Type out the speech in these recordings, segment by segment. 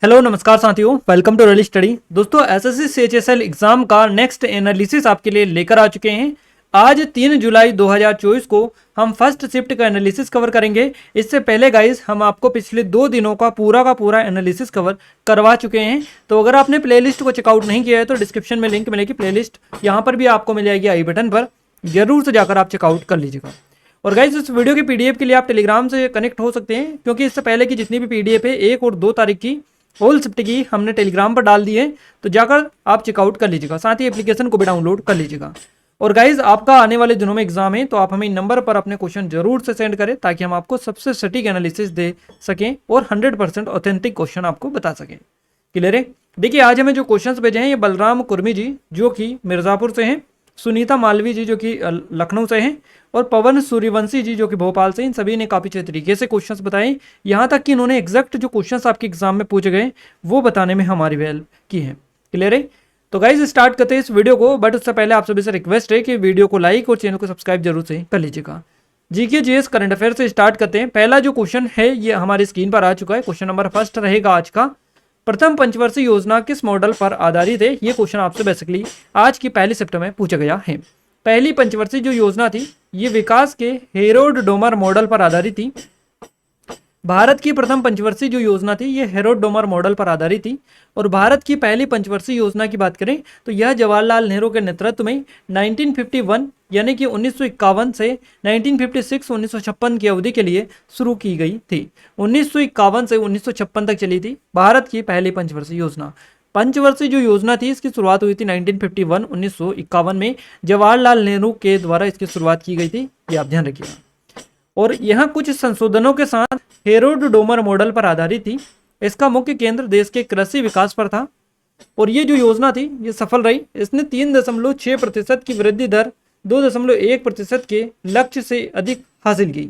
Hello नमस्कार साथियों, welcome to rally study. दोस्तों एसएससी सीएचएसएल एग्जाम का नेक्स्ट एनालिसिस आपके लिए लेकर आ चुके हैं। आज 3 जुलाई 2024 को हम फर्स्ट शिफ्ट का एनालिसिस कवर करेंगे। इससे पहले गाइस हम आपको पिछले 2 दिनों का पूरा एनालिसिस कवर करवा चुके हैं। तो अगर आपने प्लेलिस्ट को चेकआउट नहीं किया है तो डिस्क्रिप्शन में लिंक मिलेगी प्लेलिस्ट, यहाँ पर भी आपको मिल जाएगी आई बटन पर, जरूर से जाकर आप चेकआउट कर लीजिएगा। और गाइस इस वीडियो की पीडीएफ के लिए आप टेलीग्राम से कनेक्ट हो सकते हैं, क्योंकि इससे पहले की जितनी भी पीडीएफ है 1 और 2 तारीख की होल शिफ्ट की हमने टेलीग्राम पर डाल दी है, तो जाकर आप चेकआउट कर लीजिएगा। साथ ही एप्लीकेशन को भी डाउनलोड कर लीजिएगा। और गाइज आपका आने वाले दिनों में एग्जाम है, तो आप हमें नंबर पर अपने क्वेश्चन जरूर से सेंड करें, ताकि हम आपको सबसे सटीक एनालिसिस दे सकें और 100% ऑथेंटिक क्वेश्चन आपको बता सकें। क्लियर है? देखिए आज हमें जो क्वेश्चंस भेजे हैं ये बलराम कुर्मी जी जो कि मिर्जापुर से हैं, सुनीता मालवी जी जो कि लखनऊ से हैं, और पवन सूर्यवंशी जी जो कि भोपाल से। इन सभी ने काफ़ी अच्छे तरीके से क्वेश्चंस बताए, यहाँ तक कि इन्होंने एग्जैक्ट जो क्वेश्चंस आपके एग्जाम में पूछे गए वो बताने में हमारी हेल्प की है। क्लियर है? तो गाइज स्टार्ट करते हैं इस वीडियो को, बट उससे पहले आप सभी से रिक्वेस्ट है कि वीडियो को लाइक और चैनल को सब्सक्राइब जरूर से कर लीजिएगा। जीके जीएस करंट अफेयर से स्टार्ट करते हैं। पहला जो क्वेश्चन है ये हमारी स्क्रीन पर आ चुका है। क्वेश्चन नंबर फर्स्ट रहेगा आज का, प्रथम पंचवर्षीय योजना किस मॉडल पर आधारित है? ये क्वेश्चन आपसे बेसिकली आज की पहली शिफ्ट में पूछा गया है। पहली पंचवर्षीय जो योजना थी ये विकास के हेरोड डोमर मॉडल पर आधारित थी। भारत की प्रथम पंचवर्षीय जो योजना थी ये हेरोड डोमर मॉडल पर आधारित थी। और भारत की पहली पंचवर्षीय योजना की बात करें तो यह जवाहरलाल नेहरू के नेतृत्व में 1951 यानी कि 1951 से 1956 1956 की अवधि के लिए शुरू की गई थी। 1951 से 1956 तक चली थी भारत की पहली पंचवर्षीय योजना। पंचवर्षीय जो योजना थी इसकी शुरुआत हुई थी 1951 1951 में, जवाहरलाल नेहरू के द्वारा इसकी शुरुआत की गई थी, ये आप ध्यान रखिएगा। और यह कुछ संशोधनों के साथ हेरोड डोमर मॉडल पर आधारित थी। इसका मुख्य केंद्र देश के कृषि विकास पर था। और ये जो योजना थी ये सफल रही। इसने 3.6% की वृद्धि दर 2.1% के लक्ष्य से अधिक हासिल की।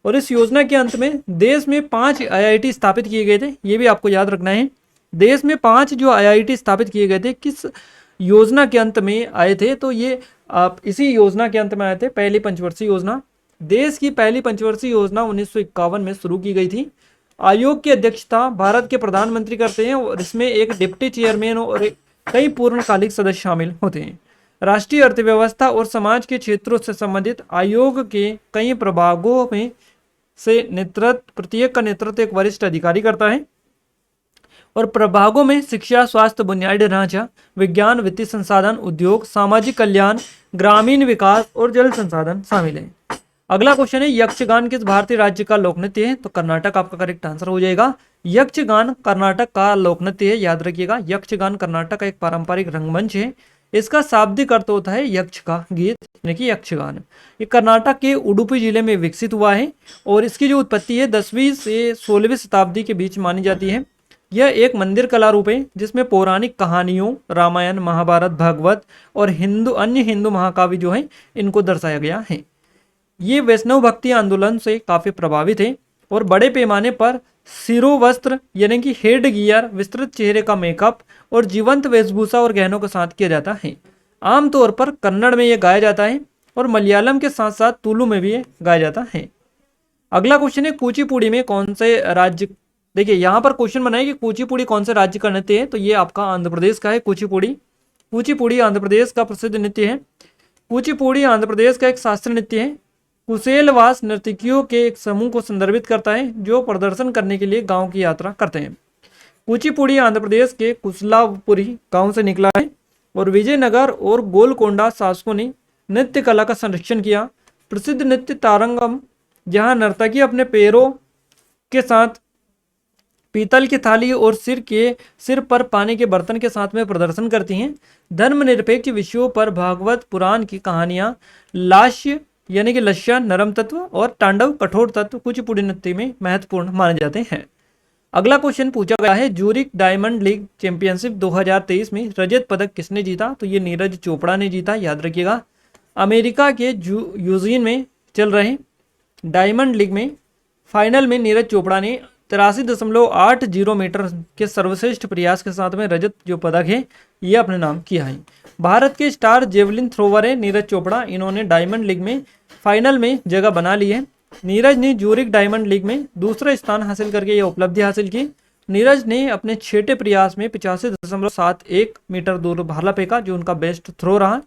और इस योजना के अंत में देश में 5 IIT स्थापित किए गए थे, ये भी आपको याद रखना है। देश में 5 जो IIT स्थापित किए गए थे किस योजना के अंत में आए थे? तो ये आप इसी योजना के अंत में आए थे, पहली पंचवर्षीय योजना। देश की पहली पंचवर्षीय योजना 1951 में शुरू की गई थी। आयोग की अध्यक्षता भारत के प्रधानमंत्री करते हैं और इसमें एक डिप्टी चेयरमैन और कई पूर्णकालिक सदस्य शामिल होते हैं। राष्ट्रीय अर्थव्यवस्था और समाज के क्षेत्रों से संबंधित आयोग के कई प्रभागों में से प्रत्येक का नेतृत्व एक वरिष्ठ अधिकारी करता है। और प्रभागों में शिक्षा, स्वास्थ्य, बुनियादी ढांचा, विज्ञान, वित्तीय संसाधन, उद्योग, सामाजिक कल्याण, ग्रामीण विकास और जल संसाधन शामिल है। अगला क्वेश्चन है, यक्षगान किस भारतीय राज्य का लोक नृत्य है? तो कर्नाटक आपका करेक्ट आंसर हो जाएगा। यक्षगान कर्नाटक का लोक नृत्य है, याद रखिएगा। यक्षगान कर्नाटक का एक पारंपरिक रंगमंच है। इसका शाब्दिक अर्थ होता है यक्ष का गीत, यानी कि यक्षगान। ये कर्नाटक के उडुपी जिले में विकसित हुआ है और इसकी जो उत्पत्ति है 10वीं से 16वीं शताब्दी के बीच मानी जाती है। यह एक मंदिर कला रूप है जिसमें पौराणिक कहानियों, रामायण, महाभारत, भागवत और अन्य हिंदू महाकाव्य जो है इनको दर्शाया गया है। ये वैष्णव भक्ति आंदोलन से काफी प्रभावित है और बड़े पैमाने पर शिरोवस्त्र यानी कि हेड गियर, विस्तृत चेहरे का मेकअप और जीवंत वेशभूषा और गहनों के साथ किया जाता है। आमतौर पर कन्नड़ में यह गाया जाता है और मलयालम के साथ साथ तुलु में भी ये गाया जाता है। अगला क्वेश्चन है, कुचिपुड़ी में कौन से राज्य, देखिए यहाँ पर क्वेश्चन बनाए कि कुचिपुड़ी कौन से राज्य का नृत्य है? तो ये आपका आंध्र प्रदेश का है कुचिपुड़ी। कुचिपुड़ी आंध्र प्रदेश का प्रसिद्ध नृत्य है। कुचिपुड़ी आंध्र प्रदेश का एक शास्त्रीय नृत्य है। कुशेलवास नर्तकियों के एक समूह को संदर्भित करता है जो प्रदर्शन करने के लिए गांव की यात्रा करते हैं। कुचिपुड़ी आंध्र प्रदेश के कुशलापुरी गांव से निकला है और विजयनगर और गोलकोंडा शासकों ने नृत्य कला का संरक्षण किया। प्रसिद्ध नृत्य तारंगम, जहां नर्तकी अपने पैरों के साथ पीतल की थाली और सिर पर पानी के बर्तन के साथ में प्रदर्शन करती हैं। धर्मनिरपेक्ष विषयों पर भागवत पुराण की कहानियां, लास्य यानी कि लस्य नरम तत्व और तांडव कठोर तत्व कुचिपुड़ी नृत्य में महत्वपूर्ण माने जाते हैं। अगला क्वेश्चन पूछा गया है, जूरिक डायमंड लीग चैंपियनशिप 2023 में रजत पदक किसने जीता? तो ये नीरज चोपड़ा ने जीता, याद रखिएगा। अमेरिका के यूजीन में चल रहे डायमंड लीग में फाइनल में नीरज चोपड़ा ने 83.80 मीटर के सर्वश्रेष्ठ प्रयास के साथ में रजत जो पदक है ये अपने नाम किया है। भारत के स्टार जेवलिन थ्रोवर है नीरज चोपड़ा। इन्होंने डायमंड लीग में फाइनल में जगह बना ली है। नीरज ने जूरिक डायमंड लीग में दूसरा स्थान हासिल करके यह उपलब्धि हासिल की नीरज ने अपने छठे प्रयास में 85.71 मीटर दूर भाला फेंका, जो उनका बेस्ट थ्रो रहा।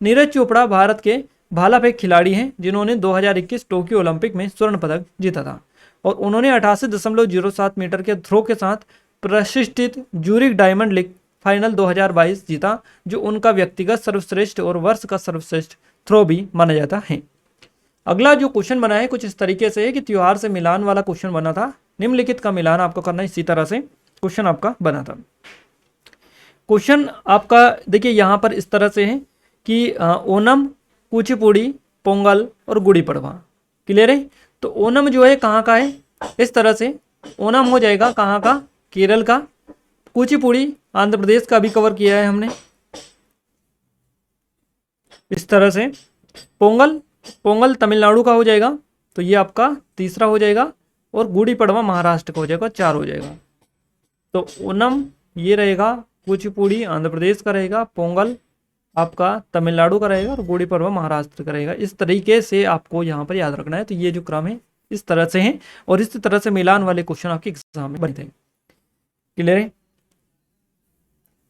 नीरज चोपड़ा भारत के भाला फेंक खिलाड़ी हैं जिन्होंने 2021 टोक्यो ओलंपिक में स्वर्ण पदक जीता था, और उन्होंने 88.07 मीटर के थ्रो के साथ प्रतिष्ठित ज्यूरिख डायमंड लीग फाइनल 2022 जीता, जो उनका व्यक्तिगत सर्वश्रेष्ठ और वर्ष का सर्वश्रेष्ठ थ्रो भी माना जाता है। अगला जो क्वेश्चन बना है कुछ इस तरीके से है कि त्योहार से मिलान वाला क्वेश्चन बना था। निम्नलिखित का मिलान आपको करना है, इसी तरह से क्वेश्चन आपका बना था। क्वेश्चन आपका देखिए यहाँ पर इस तरह से है कि ओनम, कुचिपुड़ी, पोंगल और गुड़ी पड़वा। क्लियर है? तो ओनम जो है कहाँ का है, इस तरह से ओनम हो जाएगा कहाँ का, केरल का। कुचिपुड़ी आंध्र प्रदेश का भी कवर किया है हमने, इस तरह से। पोंगल, पोंगल तमिलनाडु का हो जाएगा, तो ये आपका तीसरा हो जाएगा। और गुड़ी पड़वा महाराष्ट्र का हो जाएगा, 4 हो जाएगा। तो ओनम ये रहेगा, कुचिपुड़ी आंध्र प्रदेश का रहेगा, पोंगल आपका तमिलनाडु का रहेगा, और गुड़ी पड़वा महाराष्ट्र का रहेगा। इस तरीके से आपको यहाँ पर याद रखना है। तो ये जो क्रम है इस तरह से है, और इस तरह से मिलान वाले क्वेश्चन आपके एग्जाम में बनते हैं। क्लियर है?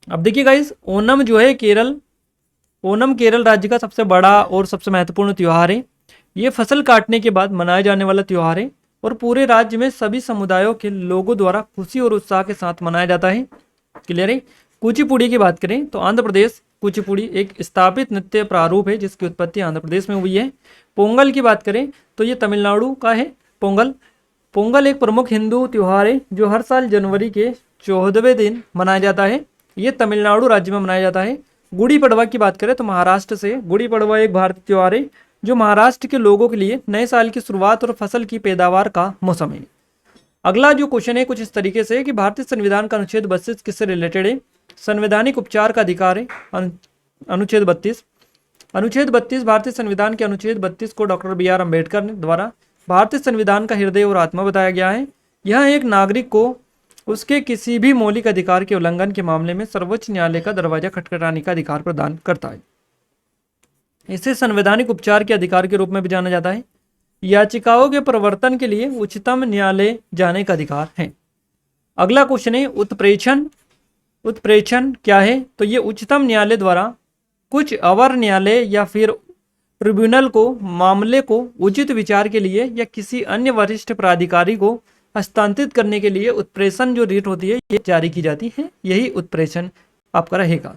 अब देखिए गाइस, ओनम जो है केरल, ओनम केरल राज्य का सबसे बड़ा और सबसे महत्वपूर्ण त्यौहार है। ये फसल काटने के बाद मनाए जाने वाला त्यौहार है, और पूरे राज्य में सभी समुदायों के लोगों द्वारा खुशी और उत्साह के साथ मनाया जाता है। क्लियर है? कुचिपुड़ी की बात करें तो आंध्र प्रदेश, कुचिपुड़ी एक स्थापित नृत्य प्रारूप है जिसकी उत्पत्ति आंध्र प्रदेश में हुई है। पोंगल की बात करें तो ये तमिलनाडु का है। पोंगल, पोंगल एक प्रमुख हिंदू त्यौहार है जो हर साल जनवरी के 14वें दिन मनाया जाता है। ये तमिलनाडु राज्य में मनाया जाता है। गुड़ी पड़वा की बात करें तो महाराष्ट्र से, गुड़ी पड़वा एक भारतीय त्यौहार है जो महाराष्ट्र के लोगों के लिए नए साल की शुरुआत और फसल की पैदावार का मौसम है। अगला जो क्वेश्चन है कुछ इस तरीके से है कि भारतीय संविधान का अनुच्छेद 32 किससे रिलेटेड है। संवैधानिक उपचार का अधिकार है अनुच्छेद 32। अनुच्छेद 32 भारतीय संविधान के अनुच्छेद 32 को डॉक्टर BR अम्बेडकर द्वारा भारतीय संविधान का हृदय और आत्मा बताया गया है। यह एक नागरिक को उसके किसी भी मौलिक अधिकार के उल्लंघन के मामले में सर्वोच्च न्यायालय का दरवाजा खटखटाने का अधिकार प्रदान करता है। इसे संवैधानिक उपचार के अधिकार के रूप में भी जाना जाता है। याचिकाओं के प्रवर्तन के लिए उच्चतम न्यायालय जाने का अधिकार है। अगला क्वेश्चन है उत्प्रेक्षण। उत्प्रेक्षण क्या है? तो ये उच्चतम न्यायालय द्वारा कुछ अवर न्यायालय या फिर ट्रिब्यूनल को मामले को उचित विचार के लिए या किसी अन्य वरिष्ठ प्राधिकारी को हस्तांतरित करने के लिए उत्प्रेषण जो रीट होती है ये जारी की जाती है। यही उत्प्रेषण आपका रहेगा।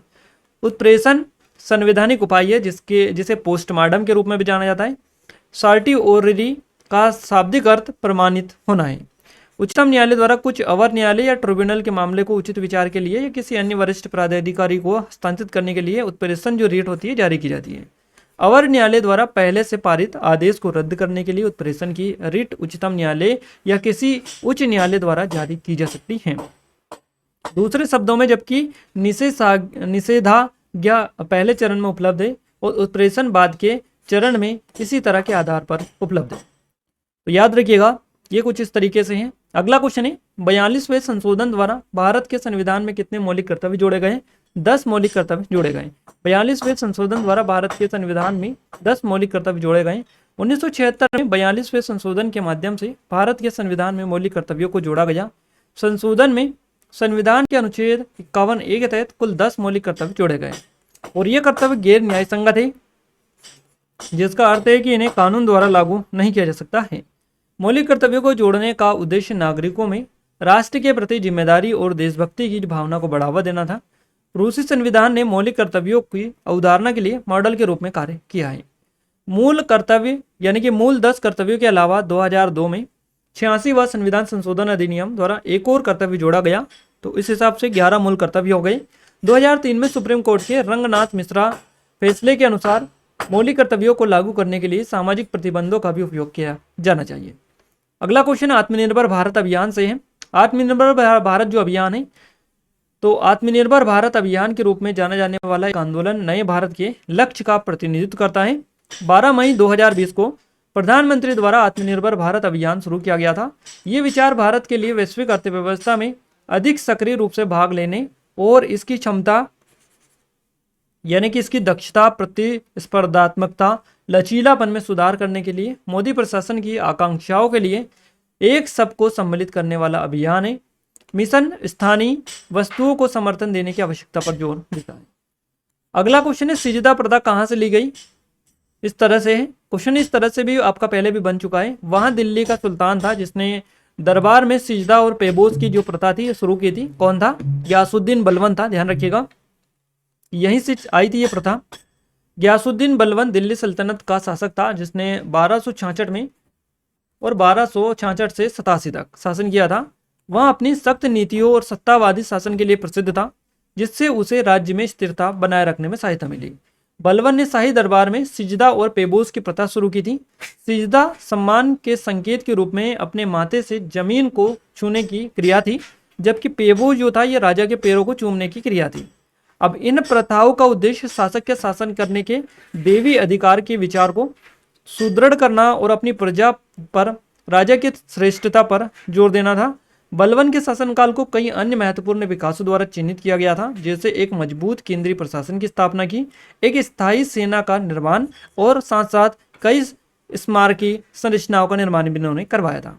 उत्प्रेषण संवैधानिक उपाय है जिसे पोस्टमार्टम के रूप में भी जाना जाता है। सर्टिओररी का शाब्दिक अर्थ प्रमाणित होना है। उच्चतम न्यायालय द्वारा कुछ अवर न्यायालय या ट्रिब्यूनल के मामले को उचित विचार के लिए या किसी अन्य वरिष्ठ प्राधिकारी को हस्तांतरित करने के लिए उत्प्रेषण जो रीट होती है जारी की जाती है। अवर न्यायालय द्वारा पहले से पारित आदेश को रद्द करने के लिए उत्प्रेषण की रिट उच्चतम न्यायालय या किसी उच्च न्यायालय द्वारा जारी की जा सकती है। दूसरे शब्दों में जबकि निषेधाज्ञा पहले चरण में उपलब्ध है और उत्प्रेषण बाद के चरण में इसी तरह के आधार पर उपलब्ध है। तो याद रखिएगा ये कुछ इस तरीके से है। अगला क्वेश्चन है 42वें संशोधन द्वारा भारत के संविधान में कितने मौलिक कर्तव्य जोड़े गए? 10 मौलिक कर्तव्य जोड़े गए। 42वें संशोधन द्वारा भारत के संविधान में 10 मौलिक कर्तव्य जोड़े गए। 1976 में 42वें संशोधन के माध्यम से भारत के संविधान में मौलिक कर्तव्यों को जोड़ा गया। संशोधन में संविधान के अनुच्छेद 51A के तहत कुल 10 मौलिक कर्तव्य जोड़े गए और ये कर्तव्य गैर न्याय संगत है, जिसका अर्थ है कि इन्हें कानून द्वारा लागू नहीं किया जा सकता है। मौलिक कर्तव्यों को जोड़ने का उद्देश्य नागरिकों में राष्ट्र के प्रति जिम्मेदारी और देशभक्ति की भावना को बढ़ावा देना था। रूसी संविधान ने मौलिक कर्तव्यों की अवधारणा के लिए मॉडल के रूप में कार्य किया है। मूल कर्तव्य यानी कि मूल 10 कर्तव्यों के अलावा 2002 में 86वां संविधान संशोधन अधिनियम द्वारा एक और कर्तव्य जोड़ा गया, तो इस हिसाब से 11 मूल कर्तव्य हो गए। 2003 में सुप्रीम कोर्ट के रंगनाथ मिश्रा फैसले के अनुसार मौलिक कर्तव्यों को लागू करने के लिए सामाजिक प्रतिबंधों का भी उपयोग किया जाना चाहिए। अगला क्वेश्चन आत्मनिर्भर भारत अभियान से है। आत्मनिर्भर भारत जो अभियान है, तो आत्मनिर्भर भारत अभियान के रूप में जाना जाने वाला एक आंदोलन नए भारत के लक्ष्य का प्रतिनिधित्व करता है। 12 मई 2020 को प्रधानमंत्री द्वारा आत्मनिर्भर भारत अभियान शुरू किया गया था। ये विचार भारत के लिए वैश्विक अर्थव्यवस्था में अधिक सक्रिय रूप से भाग लेने और इसकी क्षमता यानी कि इसकी दक्षता, प्रतिस्पर्धात्मकता, लचीलापन में सुधार करने के लिए मोदी प्रशासन की आकांक्षाओं के लिए एक सबको सम्मिलित करने वाला अभियान है। मिशन स्थानीय वस्तुओं को समर्थन देने की आवश्यकता पर जोर देता है। अगला क्वेश्चन है सिजदा प्रथा कहाँ से ली गई। इस तरह से है क्वेश्चन, इस तरह से भी आपका पहले भी बन चुका है। वहां दिल्ली का सुल्तान था जिसने दरबार में सिजदा और पेबोस की जो प्रथा थी शुरू की थी। कौन था? गयासुद्दीन बलबन था, ध्यान रखिएगा, यहीं से आई थी ये प्रथा। गयासुद्दीन बलबन दिल्ली सल्तनत का शासक था जिसने 1266 में और 1266 से 87 तक शासन किया था। वह अपनी सख्त नीतियों और सत्तावादी शासन के लिए प्रसिद्ध था, जिससे उसे राज्य में स्थिरता बनाए रखने में सहायता मिली। बलबन ने शाही दरबार में सिजदा और पेबोस की प्रथा शुरू की थी। सिजदा सम्मान के संकेत के रूप में अपने माथे से जमीन को छूने की क्रिया थी, जबकि पेबोस जो था ये राजा के पैरों को चूमने की क्रिया थी। अब इन प्रथाओं का उद्देश्य शासक के शासन करने के देवी अधिकार के विचार को सुदृढ़ करना और अपनी प्रजा पर राजा की श्रेष्ठता पर जोर देना था। बलबन के शासनकाल को कई अन्य महत्वपूर्ण विकासों द्वारा चिन्हित किया गया था, जैसे एक मजबूत केंद्रीय प्रशासन की स्थापना की, एक स्थायी सेना का निर्माण और साथ साथ कई स्मारकीय संरचनाओं का निर्माण भी इन्होंने करवाया था।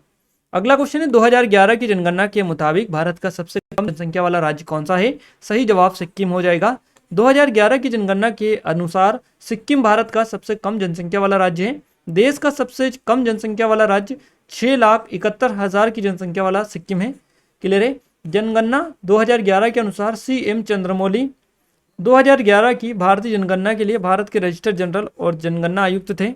अगला क्वेश्चन है 2011 की जनगणना के मुताबिक भारत का सबसे कम जनसंख्या वाला राज्य कौन सा है। सही जवाब सिक्किम हो जाएगा। 2011 की जनगणना के अनुसार सिक्किम भारत का सबसे कम जनसंख्या वाला राज्य है। देश का सबसे कम जनसंख्या वाला राज्य 6,71,000 की जनसंख्या वाला सिक्किम है। क्लियर है। जनगणना 2011 के अनुसार CM चंद्रमौली 2011 की भारतीय जनगणना के लिए भारत के रजिस्टर जनरल और जनगणना आयुक्त थे।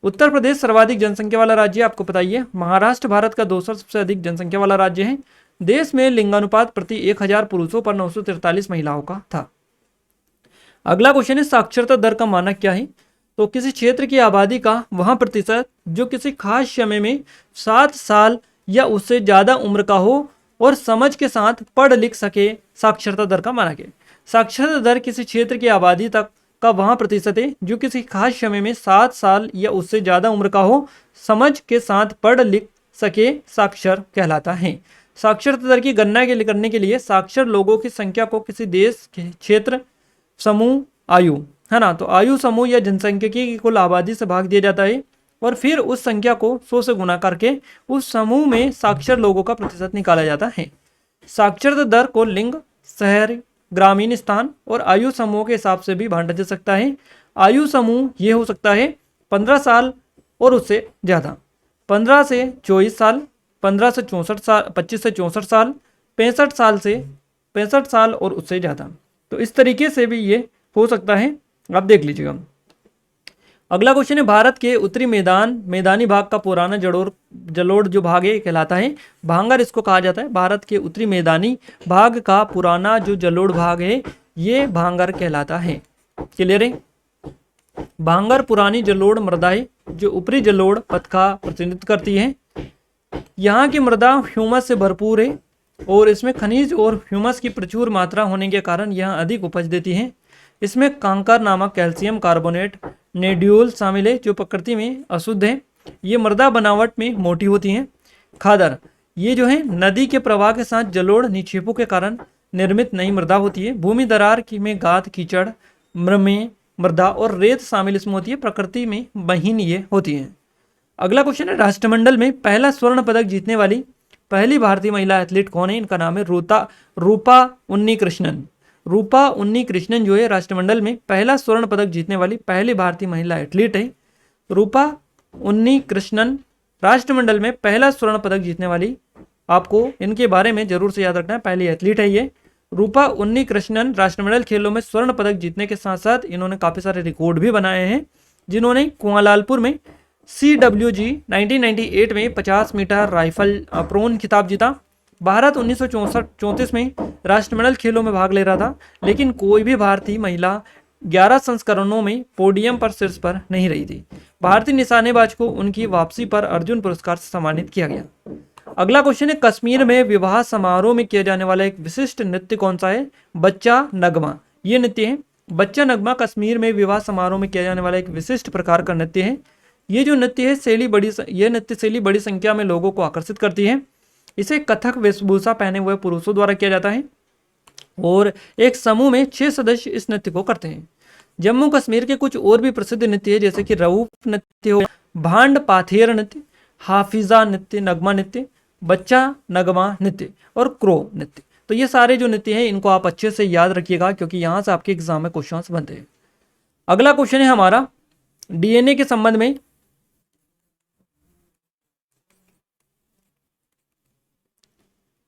उत्तर प्रदेश सर्वाधिक जनसंख्या वाला राज्य आपको पता ही है। महाराष्ट्र भारत का दूसरा सबसे अधिक जनसंख्या वाला राज्य है। देश में लिंगानुपात प्रति 1000 पुरुषों पर 943 महिलाओं का था। अगला क्वेश्चन है साक्षरता दर का मानक क्या है। तो किसी क्षेत्र की आबादी का वह प्रतिशत जो किसी खास समय में 7 साल या उससे ज्यादा उम्र का हो और समझ के साथ पढ़ लिख सके, साक्षरता दर का मानक है। साक्षरता दर किसी क्षेत्र की आबादी तक का वह प्रतिशत है जो किसी खास समय में 7 साल या उससे ज्यादा उम्र का हो, समझ के साथ पढ़ लिख सके, साक्षर कहलाता है। साक्षरता दर की गणना करने के लिए साक्षर लोगों की संख्या को किसी देश के क्षेत्र समूह आयु है ना, तो आयु समूह या जनसंख्यिकी की कुल आबादी से भाग दिया जाता है और फिर उस संख्या को 100 से गुना करके उस समूह में साक्षर लोगों का प्रतिशत निकाला जाता है। साक्षरता दर को लिंग, शहर, ग्रामीण स्थान और आयु समूह के हिसाब से भी बांटा जा सकता है। आयु समूह ये हो सकता है 15 साल और उससे ज़्यादा, 15 से 24 साल, 15 से 64 साल, 25 से 64 साल, 65 साल से 65 साल और उससे ज़्यादा। तो इस तरीके से भी ये हो सकता है, आप देख लीजिएगा। अगला क्वेश्चन है भारत के उत्तरी मैदानी भाग का पुराना जलोढ़ जो भाग है कहलाता है। भांगर इसको कहा जाता है। भारत के उत्तरी मैदानी भाग का पुराना जो जलोढ़ भाग है ये भांगर कहलाता है। क्लियर है। भांगर पुरानी जलोढ़ मृदा है जो ऊपरी जलोढ़ पथ का प्रतिनिधित्व करती है। यहाँ की मृदा ह्यूमस से भरपूर है और इसमें खनिज और ह्यूमस की प्रचुर मात्रा होने के कारण यह अधिक उपज देती है। इसमें कांकर नामक कैल्शियम कार्बोनेट नेड्यूल शामिल है जो प्रकृति में अशुद्ध है। ये मृदा बनावट में मोटी होती हैं। खादर ये जो है नदी के प्रवाह के साथ जलोढ़ निक्षेपों के कारण निर्मित नई मृदा होती है। भूमि दरार की में गाद, कीचड़, मृदा और रेत शामिल इसमें होती है। प्रकृति में महीन ये होती है। अगला क्वेश्चन है राष्ट्रमंडल में पहला स्वर्ण पदक जीतने वाली पहली भारतीय महिला एथलीट कौन है। इनका नाम है रूपा उन्नीकृष्णन। रूपा उन्नीकृष्णन जो है राष्ट्रमंडल में पहला स्वर्ण पदक जीतने वाली पहली भारतीय महिला एथलीट है। रूपा उन्नीकृष्णन राष्ट्रमंडल में पहला स्वर्ण पदक जीतने वाली, आपको इनके बारे में जरूर से याद रखना है, पहली एथलीट है ये। रूपा उन्नीकृष्णन राष्ट्रमंडल खेलों में स्वर्ण पदक जीतने के साथ साथ इन्होंने काफी सारे रिकॉर्ड भी बनाए हैं, जिन्होंने कुआलालंपुर में CWG 1998 में 50 मीटर राइफल प्रोन खिताब जीता। भारत 1934 में राष्ट्रमंडल खेलों में भाग ले रहा था, लेकिन कोई भी भारतीय महिला 11 संस्करणों में पोडियम पर शीर्ष पर नहीं रही थी। भारतीय निशानेबाज को उनकी वापसी पर अर्जुन पुरस्कार से सम्मानित किया गया। अगला क्वेश्चन है कश्मीर में विवाह समारोह में किया जाने वाला एक विशिष्ट नृत्य कौन सा है। बच्चा नगमा ये नृत्य है। बच्चा नगमा कश्मीर में विवाह समारोह में किया जाने वाला एक विशिष्ट प्रकार का नृत्य है। ये जो नृत्य है यह नृत्य शैली बड़ी संख्या में लोगों को आकर्षित करती है। इसे कथक वेशभूषा पहने हुए पुरुषों द्वारा किया जाता है और एक समूह में 6 सदस्य इस नृत्य को करते हैं। जम्मू कश्मीर के कुछ और भी प्रसिद्ध नृत्य है जैसे कि रऊफ नृत्य हो, भांड पाथेर नृत्य, हाफिजा नृत्य, नगमा नृत्य, बच्चा नगमा नृत्य और क्रो नृत्य। तो ये सारे जो नृत्य हैं इनको आप अच्छे से याद रखिएगा, क्योंकि यहाँ से आपके एग्जाम में क्वेश्चंस बनते हैं। अगला क्वेश्चन है हमारा डीएनए के संबंध में।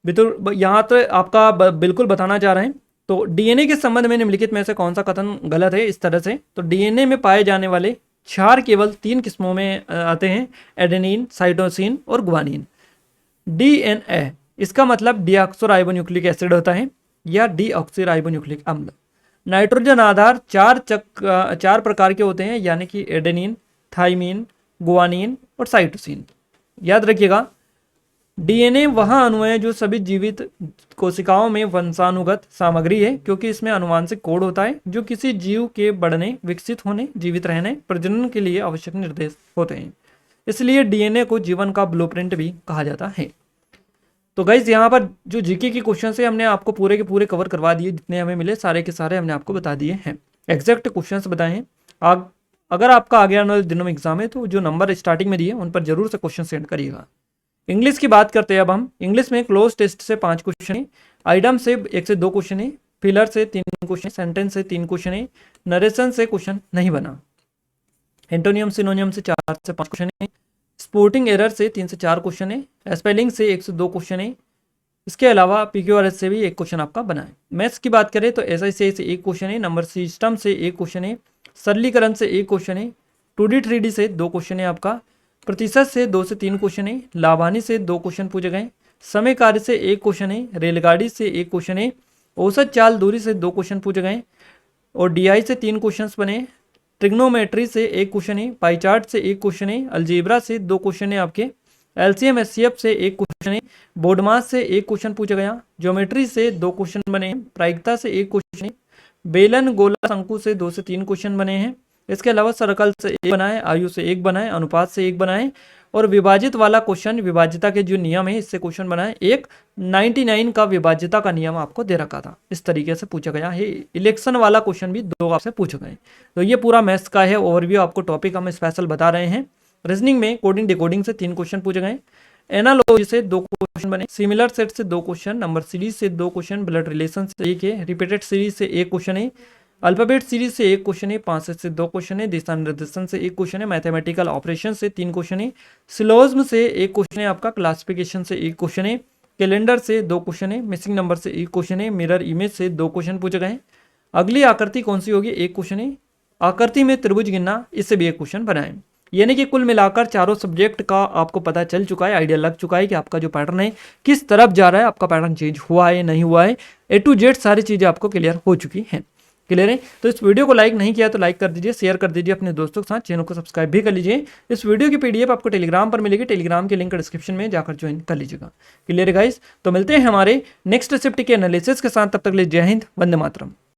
यहाँ तो आपका बिल्कुल बताना चाह रहे हैं। तो डीएनए के संबंध में निम्नलिखित में से कौन सा कथन गलत है? इस तरह से, तो डीएनए में पाए जाने वाले क्षार केवल 3 किस्मों में आते हैं, एडेनिन, साइटोसिन और गुआनिन। डीएनए इसका मतलब डीऑक्सोराइबोन्यूक्लिक एसिड होता है या डीऑक्सीराइबोन्यूक्लिक अम्ल। नाइट्रोजन आधार 4 प्रकार के होते हैं, यानी कि एडेनिन, थाइमिन, गुआनिन और साइटोसिन। याद रखिएगा, डीएनए वह अणु है जो सभी जीवित कोशिकाओं में वंशानुगत सामग्री है, क्योंकि इसमें आनुवांशिक कोड होता है जो किसी जीव के बढ़ने, विकसित होने, जीवित रहने, प्रजनन के लिए आवश्यक निर्देश होते हैं। इसलिए डीएनए को जीवन का ब्लूप्रिंट भी कहा जाता है। तो गाइज यहाँ पर जो जीके के क्वेश्चन है हमने आपको पूरे के पूरे कवर करवा दिए, जितने हमें मिले सारे के सारे हमने आपको बता दिए हैं, एग्जैक्ट क्वेश्चन बताए हैं। अगर आपका आगे आने वाले दिनों में एग्जाम है तो जो नंबर स्टार्टिंग में दिए उन पर जरूर से क्वेश्चन सेंड करिएगा। इंग्लिश की बात करते हैं अब हम। इंग्लिश में क्लोज टेस्ट से 5 क्वेश्चन है, आइटम से 1 से 2 क्वेश्चन है, फिलर से 3 क्वेश्चन, सेंटेंस से 3 क्वेश्चन है, नरेशन से क्वेश्चन नहीं बना, एंटोनियम सिनोनियम से 4 से 5 क्वेश्चन है, स्पोर्टिंग एरर से 3 से 4 क्वेश्चन है, स्पेलिंग से 1 से 2 क्वेश्चन है। इसके अलावा पीक्यूआरएस से भी 1 क्वेश्चन आपका बना है। मैथ्स की बात करें तो एसआईसीआई से 1 क्वेश्चन है, नंबर सिस्टम से 1 क्वेश्चन है, सरलीकरण से 1 क्वेश्चन है, 2D 3D से 2 क्वेश्चन है आपका, प्रतिशत से 2 से 3 क्वेश्चन है, लाभानी से 2 क्वेश्चन पूछे गए, समय कार्य से 1 क्वेश्चन है, रेलगाड़ी से 1 क्वेश्चन है, औसत चाल दूरी से 2 क्वेश्चन पूछे गए और डीआई से 3 क्वेश्चन बने, ट्रिग्नोमेट्री से 1 क्वेश्चन है, पाई चार्ट से 1 क्वेश्चन है, अलजेब्रा से 2 क्वेश्चन है आपके, एलसीएम एचसीएफ से 1 क्वेश्चन है, बोर्डमास से 1 क्वेश्चन पूछा गया, ज्योमेट्री से 2 क्वेश्चन बने हैं, प्रायिकता से 1 क्वेश्चन है, बेलन गोला शंकु से 2 से 3 क्वेश्चन बने हैं। इसके अलावा सर्कल से 1 बनाए, आयु से 1 बनाए, अनुपात से 1 बनाए और विभाजित वाला क्वेश्चन, विभाज्यता के जो नियम है इससे क्वेश्चन बनाए। एक 99 का विभाज्यता का नियम आपको दे रखा था, इस तरीके से पूछा गया है। इलेक्शन वाला क्वेश्चन भी 2 आपसे पूछे गए। तो ये पूरा मैथ्स का है ओवरव्यू, आपको टॉपिक हम स्पेशल बता रहे हैं। रीजनिंग में कोडिंग डिकोडिंग से 3 क्वेश्चन पूछे गए, एनालॉजी से 2 क्वेश्चन बने, सिमिलर सेट से 2 क्वेश्चन, नंबर सीरीज से 2 क्वेश्चन, ब्लड रिलेशन से 1 है, रिपीटेड सीरीज से 1 क्वेश्चन है, अल्फाबेट सीरीज से 1 क्वेश्चन है, 5 से 2 क्वेश्चन है, दिशा निर्देशन से 1 क्वेश्चन है, मैथमेटिकल ऑपरेशन से 3 क्वेश्चन है, सिलोज्म से 1 क्वेश्चन है आपका, क्लासिफिकेशन से 1 क्वेश्चन है, कैलेंडर से 2 क्वेश्चन है, मिसिंग नंबर से 1 क्वेश्चन है, मिरर इमेज से 2 क्वेश्चन पूछे गए। अगली आकृति कौन सी होगी? 1 क्वेश्चन है। आकृति में त्रिभुज गिनना, इससे भी 1 क्वेश्चन बनाए। यानी कि कुल मिलाकर चारों सब्जेक्ट का आपको पता चल चुका है, आइडिया लग चुका है कि आपका जो पैटर्न है किस तरफ जा रहा है, आपका पैटर्न चेंज हुआ है नहीं हुआ है, A to Z सारी चीज़ें आपको क्लियर हो चुकी हैं। क्लियर है? तो इस वीडियो को लाइक नहीं किया तो लाइक कर दीजिए, शेयर कर दीजिए अपने दोस्तों के साथ, चैनल को सब्सक्राइब भी कर लीजिए। इस वीडियो की पीडीएफ आपको टेलीग्राम पर मिलेगी, टेलीग्राम के लिंक डिस्क्रिप्शन में जाकर ज्वाइन कर लीजिएगा। क्लियर है गाइस? तो मिलते हैं हमारे नेक्स्ट शिफ्ट के एनालिसिस के साथ, तब तक ले जय हिंद, वंदे मातरम।